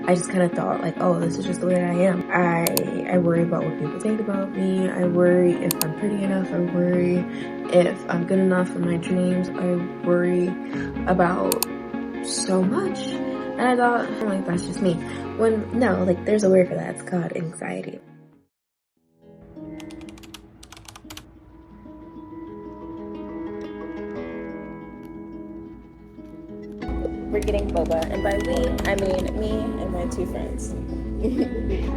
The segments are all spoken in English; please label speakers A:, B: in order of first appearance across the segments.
A: I just kind of thought like, oh, this is just the way I am. I worry about what people think about me. I worry if I'm pretty enough. I worry if I'm good enough in my dreams. I worry about so much. And I thought, like, that's just me. When, no, like, there's a word for that. It's called anxiety. We're getting boba, and by we, I mean me and my 2 friends.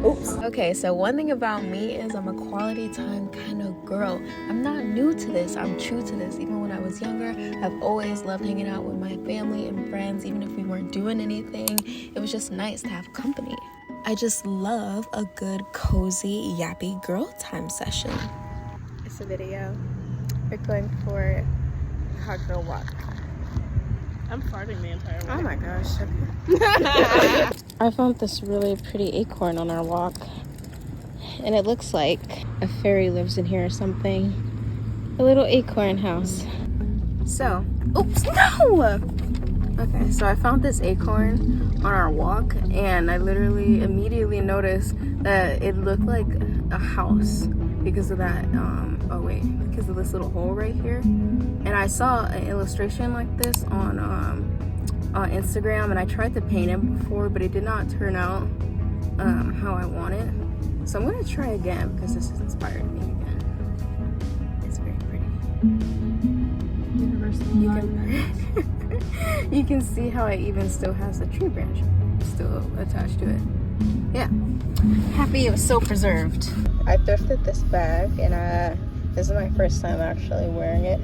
A: Oops. Okay, so one thing about me is I'm a quality time kind of girl. I'm not new to this. I'm true to this. Even when I was younger, I've always loved hanging out with my family and friends, even if we weren't doing anything. It was just nice to have company. I just love a good, cozy, yappy girl time session. It's a video. We're going for a hot girl walk.
B: I'm farting the entire way.
A: Oh my gosh.
B: I found this really pretty acorn on our walk. And it looks like a fairy lives in here or something. A little acorn house. So, oops, no! Okay, so I found this acorn on our walk, and I literally immediately noticed that it looked like a house because of that, because of this little hole right here. And I saw an illustration like this on Instagram, and I tried to paint it before, but it did not turn out how I wanted. So I'm gonna try again because this has inspired me again. It's very pretty. You can see how it even still has the tree branch still attached to it. Yeah, happy it was so preserved. I thrifted this bag, and this is my first time actually wearing it.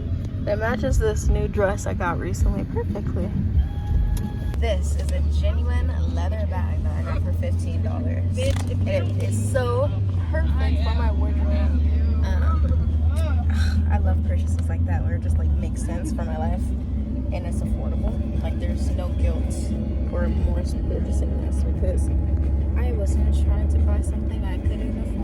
B: It matches this new dress I got recently perfectly. This is a genuine leather bag that I got for $15. And it is so perfect for my wardrobe. I love purchases like that where it just like makes sense for my life and it's affordable. Like there's no guilt or remorse purchasing this because I wasn't trying to buy something I couldn't afford.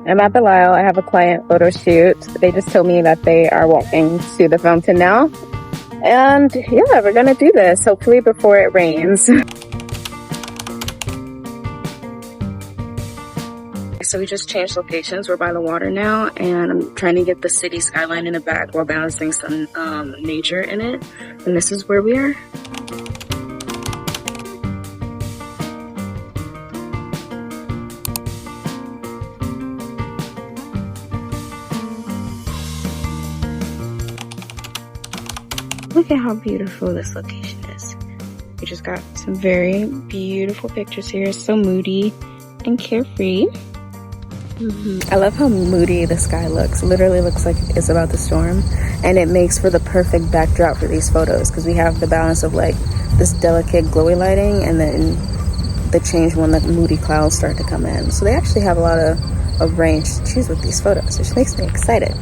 B: I'm at the Lyle. I have a client photo shoot. They just told me that they are walking to the fountain now. And yeah, we're gonna do this, hopefully before it rains. So we just changed locations. We're by the water now, and I'm trying to get the city skyline in the back while balancing some nature in it. And this is where we are. Look at how beautiful this location is. We just got some very beautiful pictures here. It's so moody and carefree. I love how moody the sky looks. It literally looks like it's about to storm. And it makes for the perfect backdrop for these photos because we have the balance of like this delicate glowy lighting and then the change when the moody clouds start to come in. So they actually have a lot of range to choose with these photos, which makes me excited.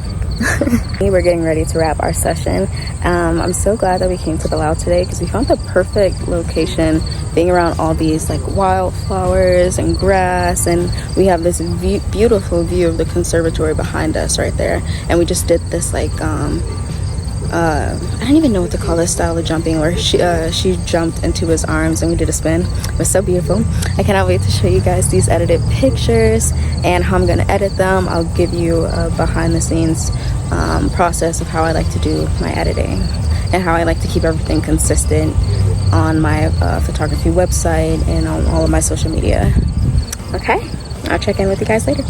B: We're getting ready to wrap our session. I'm so glad that we came to the Lao today because we found the perfect location being around all these like wildflowers and grass, and we have this beautiful view of the conservatory behind us right there. And we just did this like I don't even know what to call this style of jumping, where she jumped into his arms and we did a spin. It was so beautiful. I cannot wait to show you guys these edited pictures and how I'm gonna edit them. I'll give you a behind the scenes process of how I like to do my editing and how I like to keep everything consistent on my photography website and on all of my social media. Okay, I'll check in with you guys later.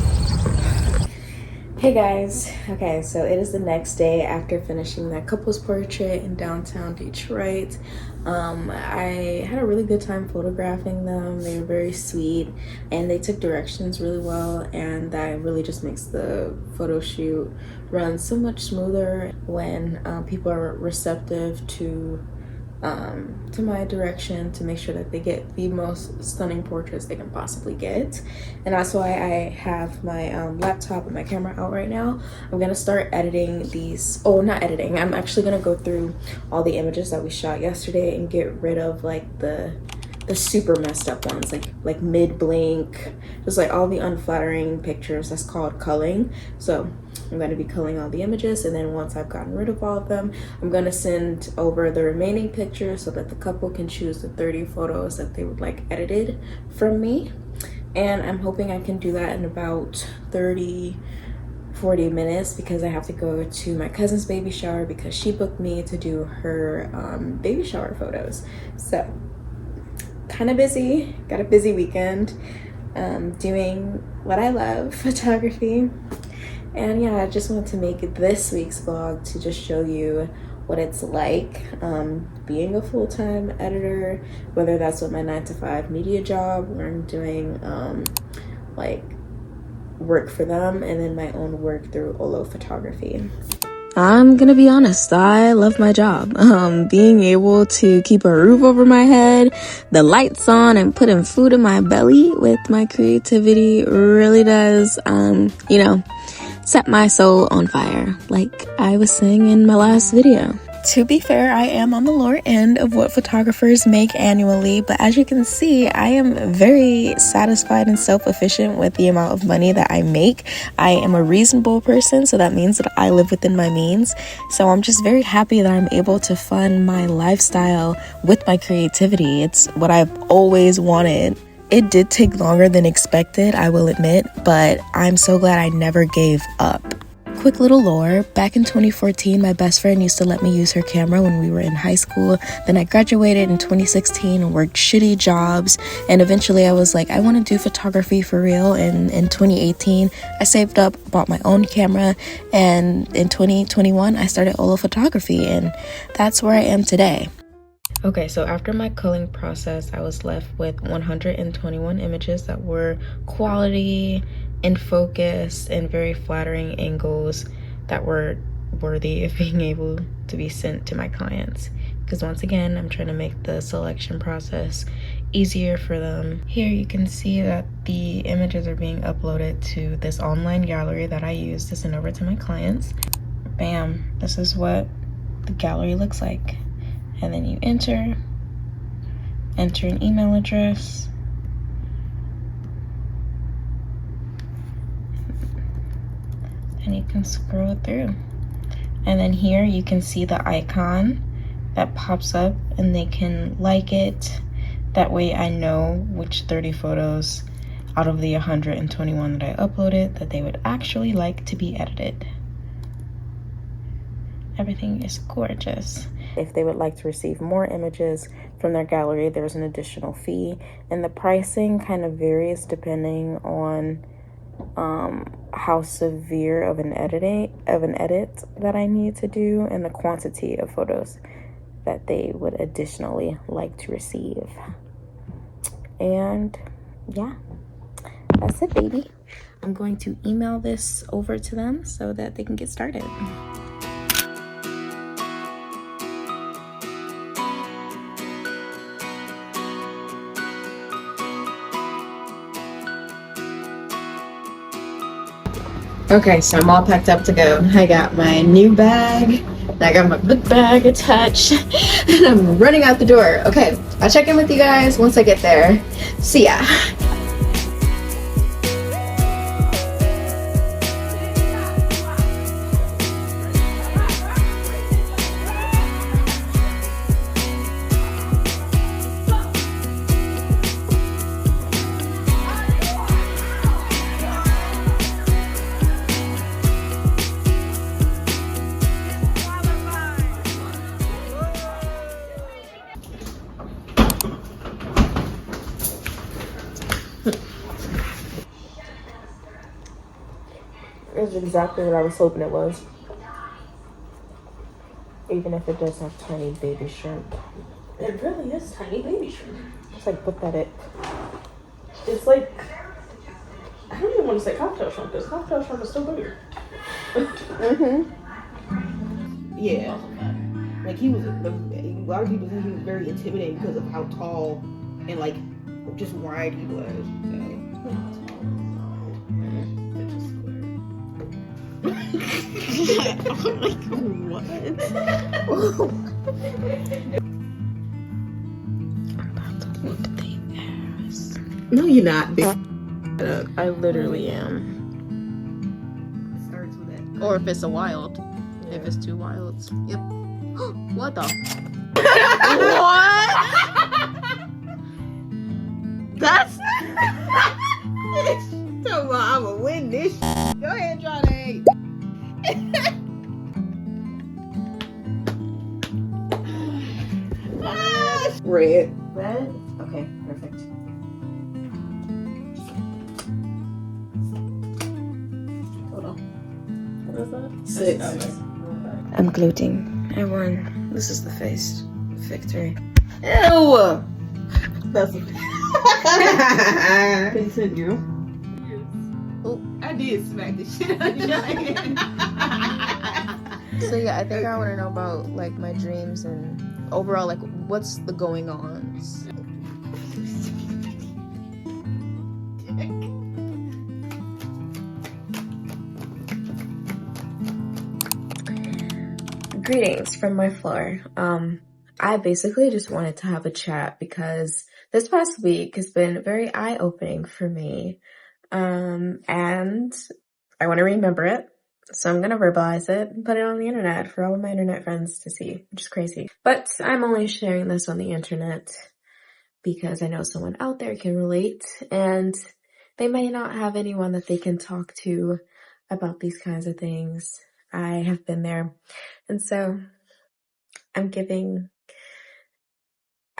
B: Hey guys, okay, so it is the next day after finishing that couple's portrait in downtown Detroit. I had a really good time photographing them. They were very sweet and they took directions really well, and that really just makes the photo shoot run so much smoother when people are receptive to
A: to my direction to make sure that they get the most stunning portraits they can possibly get. And that's why I have my laptop and my camera out right now. I'm gonna start editing these, oh, not editing, I'm actually gonna go through all the images that we shot yesterday and get rid of like the super messed up ones, like mid blink, just like all the unflattering pictures. That's called culling. So I'm going to be culling all the images, and then once I've gotten rid of all of them, I'm going to send over the remaining pictures so that the couple can choose the 30 photos that they would like edited from me. And I'm hoping I can do that in about 30-40 minutes, because I have to go to my cousin's baby shower because she booked me to do her baby shower photos. So kind of busy, got a busy weekend, doing what I love, photography. And yeah, I just wanted to make this week's vlog to just show you what it's like being a full-time editor, whether that's with my 9-to-5 media job where I'm doing like work for them, and then my own work through Olo Photography. I'm gonna be honest, I love my job. Being able to keep a roof over my head, the lights on, and putting food in my belly with my creativity really does, you know, set my soul on fire, like I was saying in my last video. To be fair, I am on the lower end of what photographers make annually, but as you can see, I am very satisfied and self-sufficient with the amount of money that I make. I am a reasonable person, so that means that I live within my means. So I'm just very happy that I'm able to fund my lifestyle with my creativity. It's what I've always wanted. It did take longer than expected, I will admit, but I'm so glad I never gave up. Quick little lore, back in 2014, my best friend used to let me use her camera when we were in high school. Then I graduated in 2016 and worked shitty jobs. And eventually I was like, I want to do photography for real. And in 2018, I saved up, bought my own camera. And in 2021, I started Olo Photography. And that's where I am today. Okay, so after my culling process, I was left with 121 images that were quality, in focus, and very flattering angles that were worthy of being able to be sent to my clients. Because once again, I'm trying to make the selection process easier for them. Here you can see that the images are being uploaded to this online gallery that I use to send over to my clients. Bam, this is what the gallery looks like. And then you enter an email address, and you can scroll through. And then here you can see the icon that pops up, and they can like it. That way I know which 30 photos out of the 121 that I uploaded that they would actually like to be edited. Everything is gorgeous. If they would like to receive more images from their gallery, there's an additional fee, and the pricing kind of varies depending on how severe of an edit that I need to do, and the quantity of photos that they would additionally like to receive. And yeah, that's it, baby. I'm going to email this over to them so that they can get started. Okay, so I'm all packed up to go. I got my new bag, I got my book bag attached, and I'm running out the door. Okay, I'll check in with you guys once I get there. See ya. It's exactly what I was hoping it was. Even if it does have tiny baby shrimp. It really is tiny baby shrimp. It's like pathetic. It's like, I don't even want to say cocktail shrimp, because cocktail shrimp is still bigger. Yeah. Like he was
C: lot of people think he was very intimidating because of how tall and like just wide he was.
B: What? I'm about to look the ass.
C: No, you're not, bitch.
A: I literally am.
C: Starts with that.
A: Or if it's a wild. Yeah. If it's two wilds. Yep. What the? What? That's.
C: Talking about I'ma win this. Go ahead and try that. Red.
A: Red? Okay, perfect. Hold on. What is that? 6.
B: I'm gluten. I won. This is the face. Victory.
C: Ew! That's continue.
A: Oh,
C: I did smack the shit out of your hand.
A: So yeah, I think I want to know about like my dreams and overall like what's the going ons.
B: Greetings from my floor. I basically just wanted to have a chat because this past week has been very eye-opening for me. And I want to remember it. So I'm going to verbalize it and put it on the internet for all of my internet friends to see, which is crazy. But I'm only sharing this on the internet because I know someone out there can relate and they may not have anyone that they can talk to about these kinds of things. I have been there. And so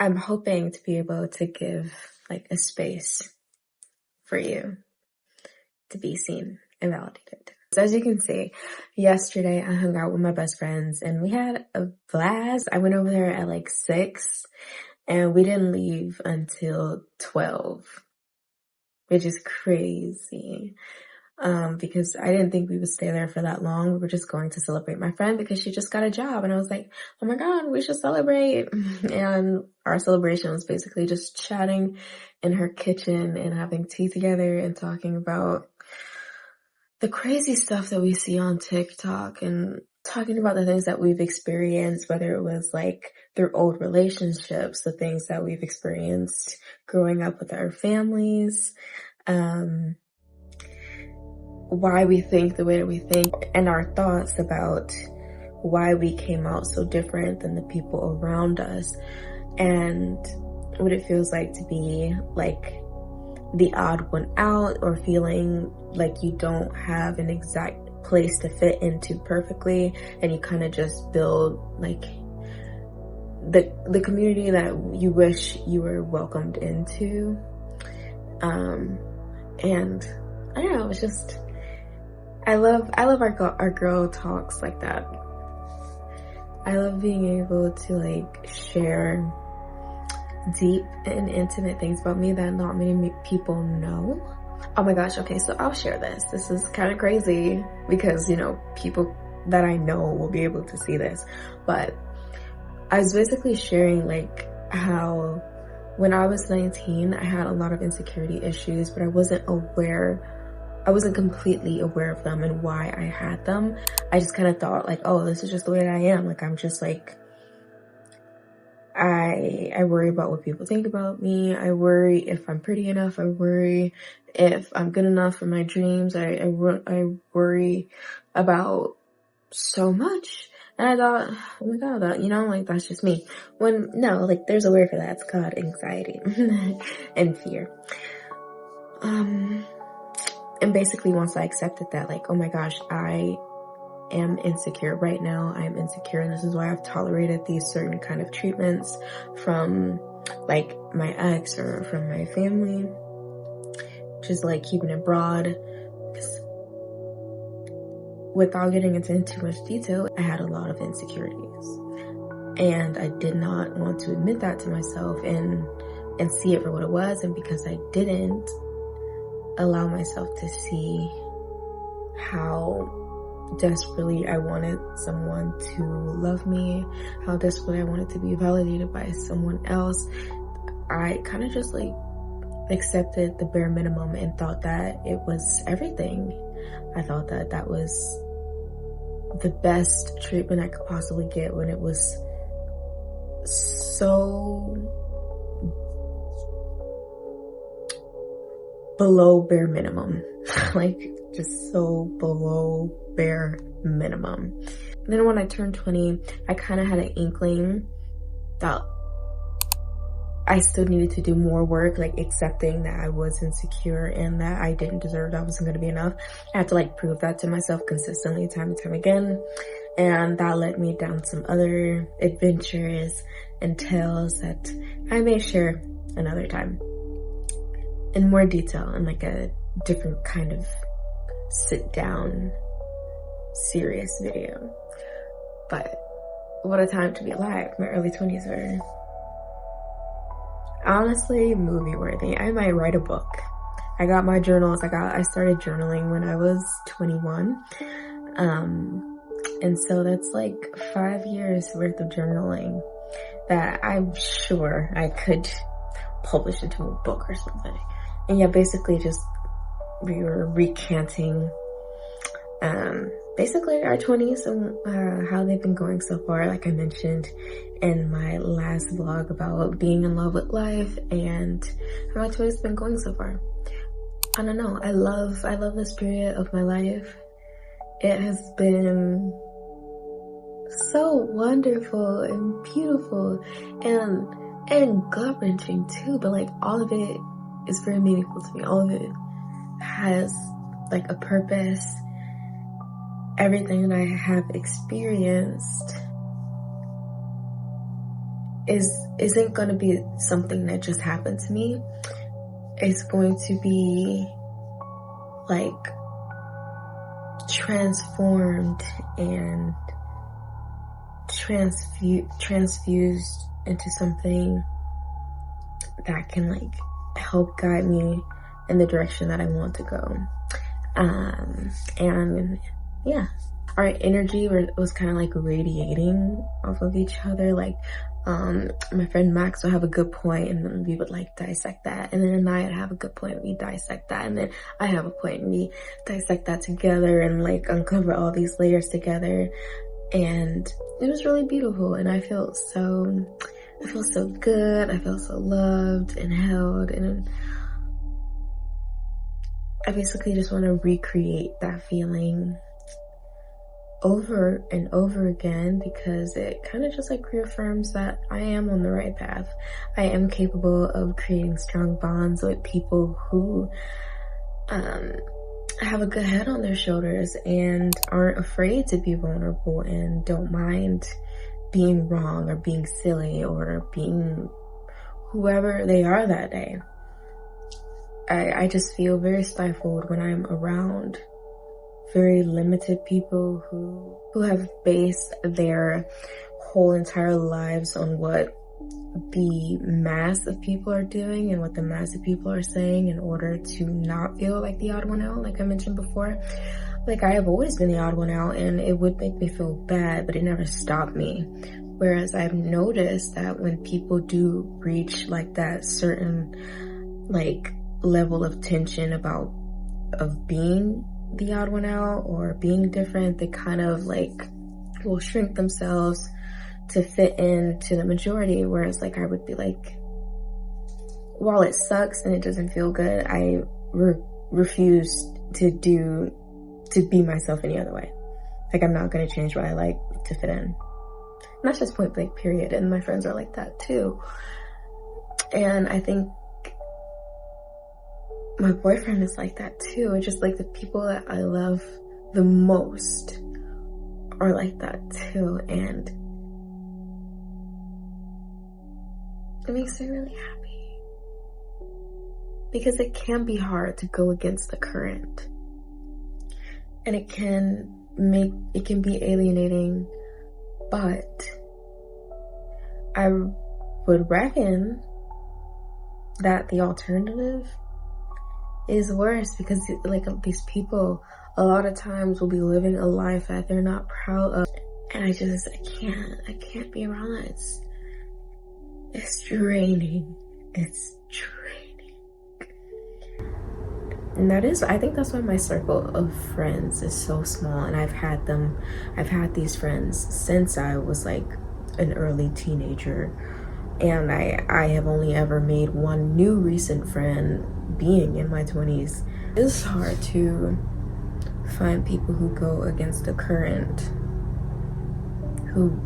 B: I'm hoping to be able to give like a space for you to be seen and validated. So as you can see, yesterday I hung out with my best friends and we had a blast. I went over there at like 6 and we didn't leave until 12, which is crazy. Because I didn't think we would stay there for that long. We were just going to celebrate my friend because she just got a job. And I was like, oh my God, we should celebrate. And our celebration was basically just chatting in her kitchen and having tea together and talking about the crazy stuff that we see on TikTok and talking about the things that we've experienced, whether it was like through old relationships, the things that we've experienced growing up with our families, why we think the way that we think, and our thoughts about why we came out so different than the people around us, and what it feels like to be like the odd one out or feeling like you don't have an exact place to fit into perfectly and you kind of just build like the community that you wish you were welcomed into. And I don't know, it's just I love our girl talks like that. I love being able to like share deep and intimate things about me that not many people know. Oh my gosh, okay, so I'll share this. This is kind of crazy because, you know, people that I know will be able to see this. But I was basically sharing like how when I was 19, I had a lot of insecurity issues, but I wasn't completely aware of them and why I had them. I just kind of thought like, oh, this is just the way that I am. Like, I'm just like, I worry about what people think about me. I worry if I'm pretty enough. I worry if I'm good enough for my dreams. I worry about so much. And I thought, oh my God, that, you know, like that's just me. When, no, like there's a word for that. It's called anxiety and fear. And basically once I accepted that, like, oh my gosh, I am insecure right now. I'm insecure and this is why I've tolerated these certain kind of treatments from like my ex or from my family. Just like keeping it broad. Because without getting into too much detail, I had a lot of insecurities. And I did not want to admit that to myself and see it for what it was. And because I didn't allow myself to see how
A: desperately I wanted someone to love me, how desperately I wanted to be validated by someone else, I kind of just like accepted the bare minimum and thought that it was everything. I thought that that was the best treatment I could possibly get when it was so below bare minimum. Like, just so below bare minimum. And then when I turned 20, I kind of had an inkling that I still needed to do more work, like accepting that I was insecure and that I didn't deserve, that wasn't going to be enough. I had to like prove that to myself consistently, time and time again. And that led me down some other adventures and tales that I may share another time in more detail, in like a different kind of sit down serious video. But what a time to be alive. My early 20s were honestly movie worthy. I might write a book. I got my journals. I started journaling when I was 21. And so that's like 5 years worth of journaling that I'm sure I could publish into a book or something. And yeah, basically just we were recanting basically our 20s and how they've been going so far, like I mentioned in my last vlog about being in love with life and how my 20s have been going so far. I don't know, I love this period of my life. It has been so wonderful and beautiful and gut-wrenching too, but like all of it is very meaningful to me. All of it has like a purpose. Everything that I have experienced isn't going to be something that just happened to me. It's going to be like transformed and transfused into something that can like help guide me in the direction that I want to go. And yeah, our energy was kind of like radiating off of each other. Like my friend Max would have a good point and then we would like dissect that, and then I'd have a good point and we dissect that, and then I have a point and we dissect that together and like uncover all these layers together. And it was really beautiful, and I felt so good. I felt so loved and held, and I basically just want to recreate that feeling over and over again, because it kind of just like reaffirms that I am on the right path. I am capable of creating strong bonds with people who have a good head on their shoulders and aren't afraid to be vulnerable and don't mind being wrong or being silly or being whoever they are that day. I just feel very stifled when I'm around very limited people who have based their whole entire lives on what the mass of people are doing and what the mass of people are saying in order to not feel like the odd one out, like I mentioned before. Like, I have always been the odd one out, and it would make me feel bad, but it never stopped me. Whereas I've noticed that when people do reach like that certain like level of tension of being the odd one out or being different, they kind of like will shrink themselves to fit into the majority. Whereas like I would be like, while it sucks and it doesn't feel good, I refuse to be myself any other way. Like, I'm not going to change what I like to fit in. And that's just point blank period. And my friends are like that too. And I think my boyfriend is like that too. It's just like the people that I love the most are like that too. And it makes me really happy, because it can be hard to go against the current, and it can be alienating, but I would reckon that the alternative is worse, because like these people, a lot of times will be living a life that they're not proud of. And I can't be around that. It's draining. It's draining. And I think that's why my circle of friends is so small. And I've had these friends since I was like an early teenager. And I have only ever made one new recent friend being in my 20s. It's hard to find people who go against the current, who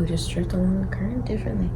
A: just drift along the current differently.